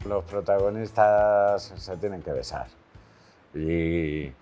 los protagonistas se tienen que besar y,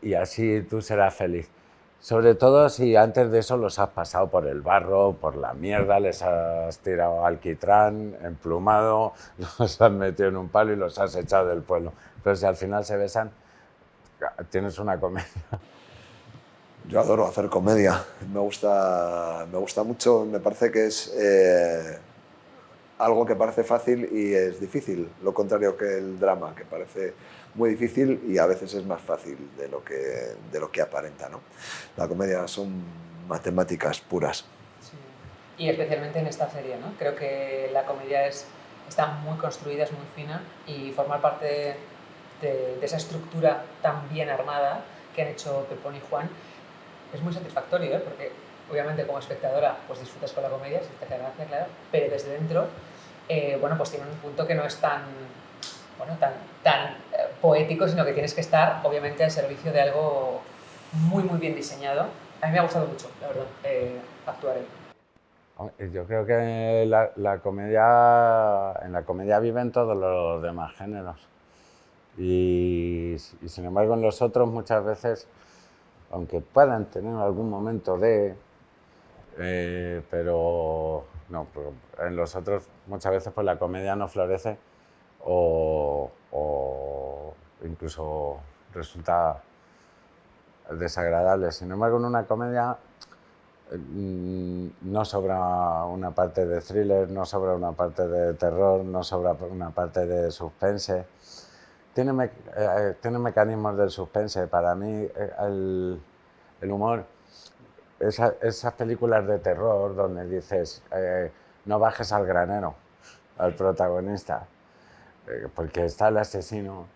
y así tú serás feliz. Sobre todo si antes de eso los has pasado por el barro, por la mierda, les has tirado alquitrán, emplumado, los has metido en un palo y los has echado del pueblo. Pero si al final se besan, tienes una comedia. Yo adoro hacer comedia, me gusta mucho, me parece que es algo que parece fácil y es difícil, lo contrario que el drama, que parece muy difícil y a veces es más fácil de lo que aparenta, ¿no? La comedia son matemáticas puras. Sí. Y especialmente en esta serie, ¿no? Creo que la comedia está muy construida, es muy fina y formar parte de esa estructura tan bien armada que han hecho Pepón y Juan es muy satisfactorio, ¿eh? Porque obviamente como espectadora pues disfrutas con la comedia, si te hace gracia, claro, pero desde dentro bueno, pues tiene un punto que no es tan, bueno, tan poético, sino que tienes que estar obviamente al servicio de algo muy muy bien diseñado. A mí me ha gustado mucho, la verdad, actuar en. Yo creo que en la comedia viven todos los demás géneros. Y sin embargo en los otros muchas veces, aunque puedan tener algún momento pero no, en los otros muchas veces pues la comedia no florece o incluso resulta desagradable. Sin embargo, en una comedia no sobra una parte de thriller, no sobra una parte de terror, no sobra una parte de suspense. Tiene mecanismos del suspense. Para mí, el humor, esas películas de terror donde dices no bajes al granero, al protagonista, porque está el asesino.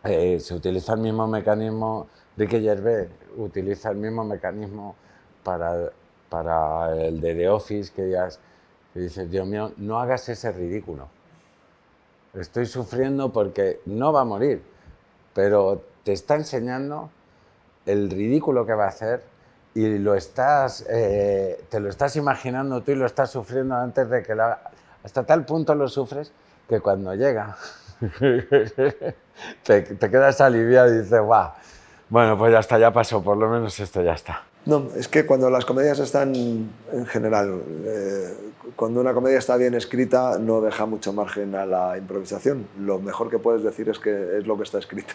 Se utiliza el mismo mecanismo. Ricky Gervais utiliza el mismo mecanismo para el de The Office, que dices, Dios mío, no hagas ese ridículo. Estoy sufriendo porque no va a morir, pero te está enseñando el ridículo que va a hacer y te lo estás imaginando tú y lo estás sufriendo antes de que lo haga. Hasta tal punto lo sufres que cuando llega te quedas aliviado y dices, guau, bueno, pues ya está, ya pasó, por lo menos esto ya está. No, es que cuando las comedias están, en general, cuando una comedia está bien escrita no deja mucho margen a la improvisación. Lo mejor que puedes decir es que es lo que está escrito.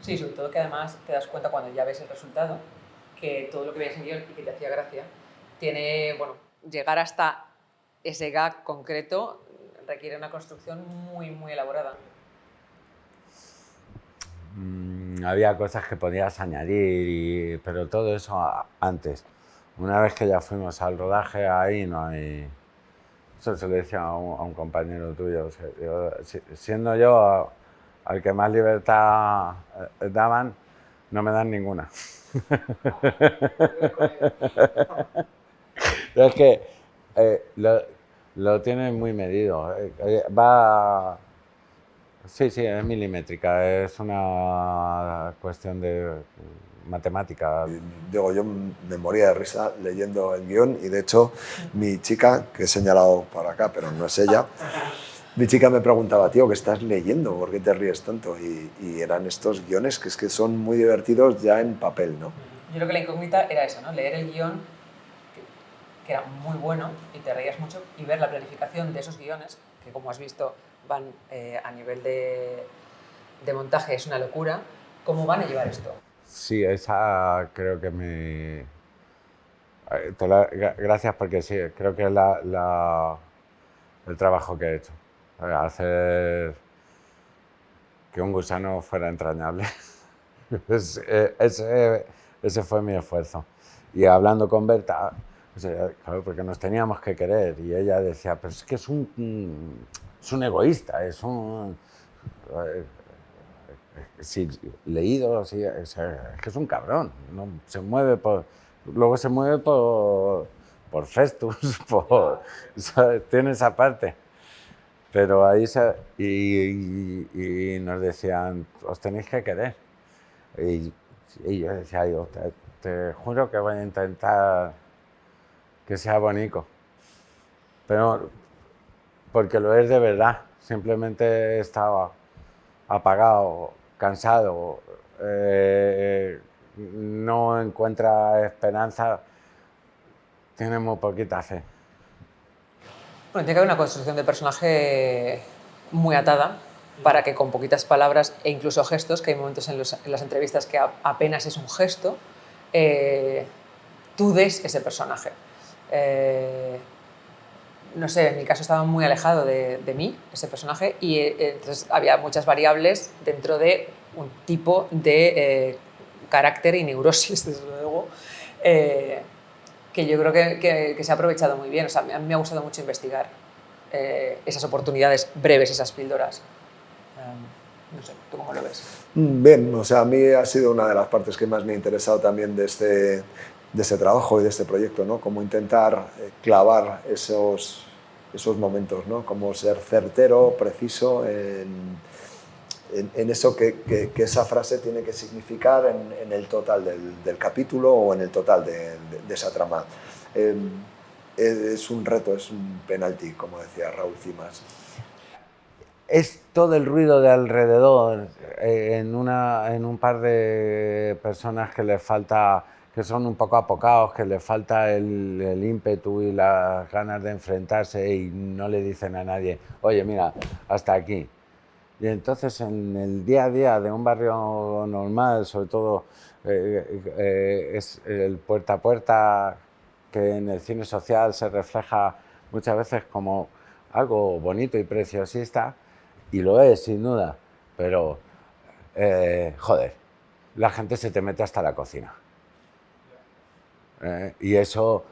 Sí, sobre todo que además te das cuenta cuando ya ves el resultado que todo lo que veías en guión y que te hacía gracia tiene, bueno, llegar hasta ese gag concreto requiere una construcción muy, muy elaborada. Había cosas que podías añadir, pero todo eso antes. Una vez que ya fuimos al rodaje, ahí no hay... Eso se lo decía a un compañero tuyo. O sea, siendo yo al que más libertad daban, no me dan ninguna. Es que lo tienen muy medido. Sí, sí, es milimétrica, es una cuestión de matemática. Digo, yo me moría de risa leyendo el guión y de hecho mi chica, que he señalado por acá, pero no es ella, mi chica me preguntaba, tío, ¿qué estás leyendo? ¿Por qué te ríes tanto? Y eran estos guiones que es que son muy divertidos ya en papel, ¿no? Yo creo que la incógnita era eso, ¿no? Leer el guión, que era muy bueno y te reías mucho, y ver la planificación de esos guiones, que como has visto van a nivel de montaje, es una locura. ¿Cómo van a llevar esto? Sí, esa creo que me... Gracias porque sí, creo que es el trabajo que he hecho. Hacer que un gusano fuera entrañable. Ese fue mi esfuerzo. Y hablando con Berta, o sea, claro, porque nos teníamos que querer, y ella decía, pero es que es un egoísta, es un... Sí, leído, sí, es que es un cabrón, ¿no? Se mueve luego se mueve por Festus, ¿sabes? Tiene esa parte. Pero ahí y nos decían, os tenéis que querer. Y yo decía, te juro que voy a intentar que sea bonito. Pero porque lo es de verdad. Simplemente estaba apagado, cansado, no encuentra esperanza, tiene muy poquita fe. Bueno, tiene que haber una construcción de personaje muy atada para que con poquitas palabras e incluso gestos, que hay momentos en las entrevistas que apenas es un gesto, tú des ese personaje. No sé, en mi caso estaba muy alejado de mí, ese personaje, y entonces había muchas variables dentro de un tipo de carácter y neurosis, desde luego, que yo creo que se ha aprovechado muy bien. O sea, a mí me ha gustado mucho investigar esas oportunidades breves, esas píldoras. No sé, ¿tú cómo lo ves? Bien, o sea, a mí ha sido una de las partes que más me ha interesado también de este trabajo y de este proyecto, ¿no? Cómo intentar clavar esos momentos, ¿no? Cómo ser certero, preciso en eso que esa frase tiene que significar en el total del capítulo o en el total de esa trama. Es un reto, es un penalti, como decía Raúl Cimas. Es todo el ruido de alrededor, en un par de personas que les falta, que son un poco apocados, que les falta el ímpetu y las ganas de enfrentarse y no le dicen a nadie, oye, mira, hasta aquí. Y entonces en el día a día de un barrio normal, sobre todo es el puerta a puerta, que en el cine social se refleja muchas veces como algo bonito y preciosista, y lo es sin duda, pero joder, la gente se te mete hasta la cocina. Y eso,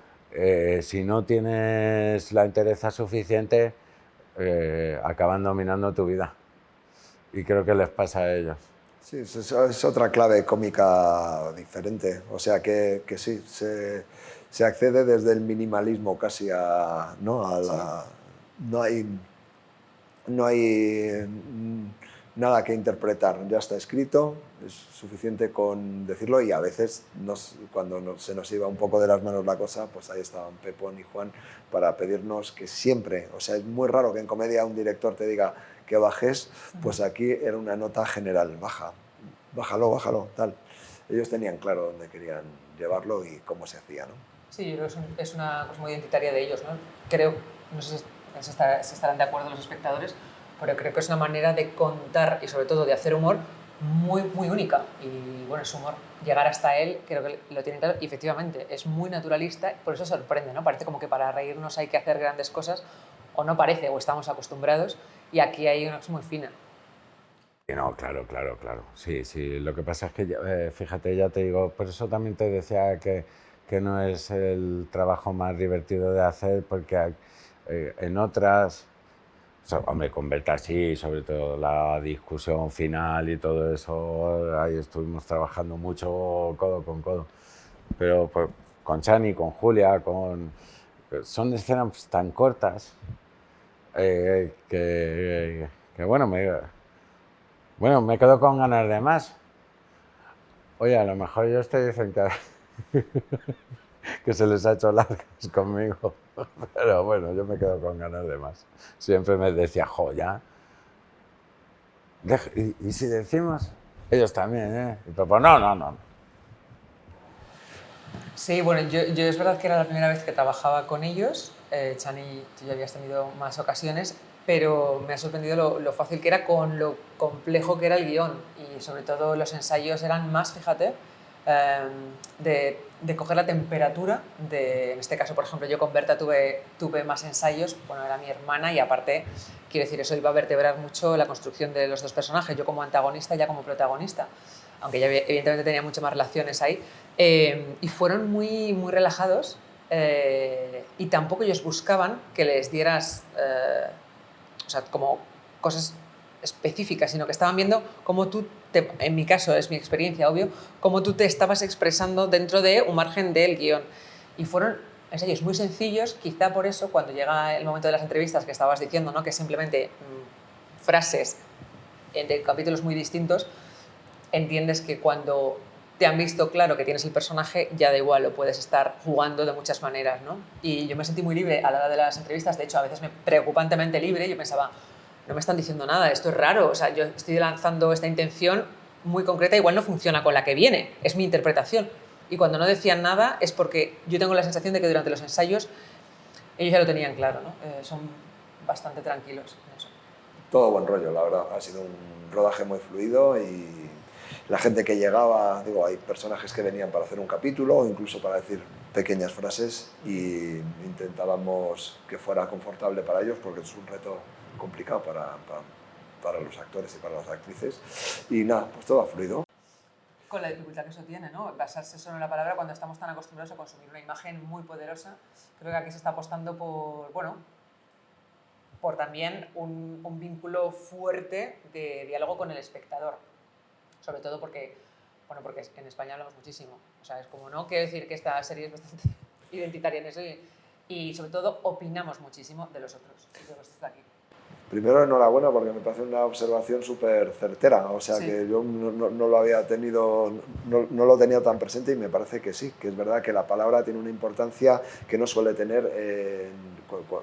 si no tienes la entereza suficiente, acaban dominando tu vida. Y creo que les pasa a ellos. Sí, es otra clave cómica diferente. O sea que sí, se accede desde el minimalismo casi a, ¿no? A la, no hay nada que interpretar, ya está escrito, es suficiente con decirlo y a veces cuando se nos iba un poco de las manos la cosa, pues ahí estaban Pepón y Juan para pedirnos que siempre, o sea, es muy raro que en comedia un director te diga que bajes, pues aquí era una nota general, bájalo, tal. Ellos tenían claro dónde querían llevarlo y cómo se hacía, ¿no? Sí, yo creo que es una cosa muy identitaria de ellos, ¿no? Creo, no sé si estarán de acuerdo los espectadores, pero creo que es una manera de contar y sobre todo de hacer humor muy, muy única. Y bueno, es humor. Llegar hasta él, creo que lo tienen claro. Y efectivamente, es muy naturalista, por eso sorprende, ¿no? Parece como que para reírnos hay que hacer grandes cosas, o no parece, o estamos acostumbrados, y aquí hay una cosa muy fina. No, claro. Sí. Lo que pasa es que, fíjate, ya te digo, por eso también te decía que no es el trabajo más divertido de hacer, porque en otras, hombre, con Berta sí, sobre todo la discusión final y todo eso, ahí estuvimos trabajando mucho codo con codo. Pero pues, con Chani, con Julia, son escenas tan cortas que bueno, me quedo con ganas de más. Oye, a lo mejor ellos te dicen que se les ha hecho largas conmigo, pero bueno, yo me quedo con ganas de más. Siempre me decía, jo, ya. ¿Y si decimos? Ellos también, ¿eh? Y pues no. Sí, bueno, yo es verdad que era la primera vez que trabajaba con ellos. Chani, tú ya habías tenido más ocasiones, pero me ha sorprendido lo fácil que era con lo complejo que era el guión. Y sobre todo los ensayos eran más, fíjate, de coger la temperatura. En este caso, por ejemplo, yo con Berta tuve más ensayos. Bueno, era mi hermana y aparte, quiero decir, eso iba a vertebrar mucho la construcción de los dos personajes. Yo como antagonista y ella como protagonista, aunque ella evidentemente tenía muchas más relaciones ahí. Y fueron muy, muy relajados y tampoco ellos buscaban que les dieras o sea, como cosas específicas, sino que estaban viendo cómo tú, en mi caso es mi experiencia, obvio, cómo tú te estabas expresando dentro de un margen del guión. Y fueron ensayos muy sencillos, quizá por eso cuando llega el momento de las entrevistas que estabas diciendo, ¿no? Que simplemente frases de capítulos muy distintos, entiendes que cuando te han visto claro que tienes el personaje, ya da igual, lo puedes estar jugando de muchas maneras, ¿no? Y yo me sentí muy libre a la hora de las entrevistas, de hecho a veces preocupantemente libre, yo pensaba, no me están diciendo nada, esto es raro, o sea, yo estoy lanzando esta intención muy concreta, igual no funciona con la que viene, es mi interpretación. Y cuando no decían nada es porque yo tengo la sensación de que durante los ensayos ellos ya lo tenían claro, ¿no? Son bastante tranquilos en eso. Todo buen rollo, la verdad, ha sido un rodaje muy fluido y la gente que llegaba, digo, hay personajes que venían para hacer un capítulo o incluso para decir pequeñas frases y intentábamos que fuera confortable para ellos porque es un reto complicado para los actores y para las actrices y nada, pues todo ha fluido. Con la dificultad que eso tiene, ¿no? Basarse solo en la palabra cuando estamos tan acostumbrados a consumir una imagen muy poderosa. Creo que aquí se está apostando por, bueno, por también un vínculo fuerte de diálogo con el espectador. Sobre todo porque, bueno, porque en España hablamos muchísimo. O sea, es como, ¿no? Quiero decir que esta serie es bastante identitaria en eso y sobre todo opinamos muchísimo de los otros, de los que están aquí. Primero, enhorabuena porque me parece una observación súper certera, o sea, sí, que yo no lo había tenido, no lo tenía tan presente y me parece que sí, que es verdad que la palabra tiene una importancia que no suele tener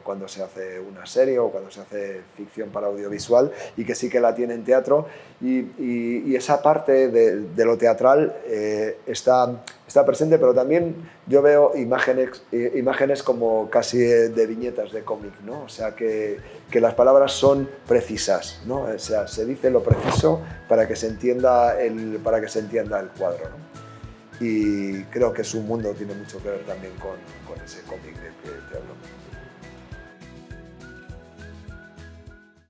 cuando se hace una serie o cuando se hace ficción para audiovisual y que sí que la tiene en teatro y esa parte de lo teatral está presente, pero también yo veo imágenes como casi de viñetas de cómic, ¿no? O sea, que las palabras son precisas, ¿no? O sea, se dice lo preciso para que se entienda el cuadro, ¿no? Y creo que su mundo tiene mucho que ver también con ese cómic del que te hablo.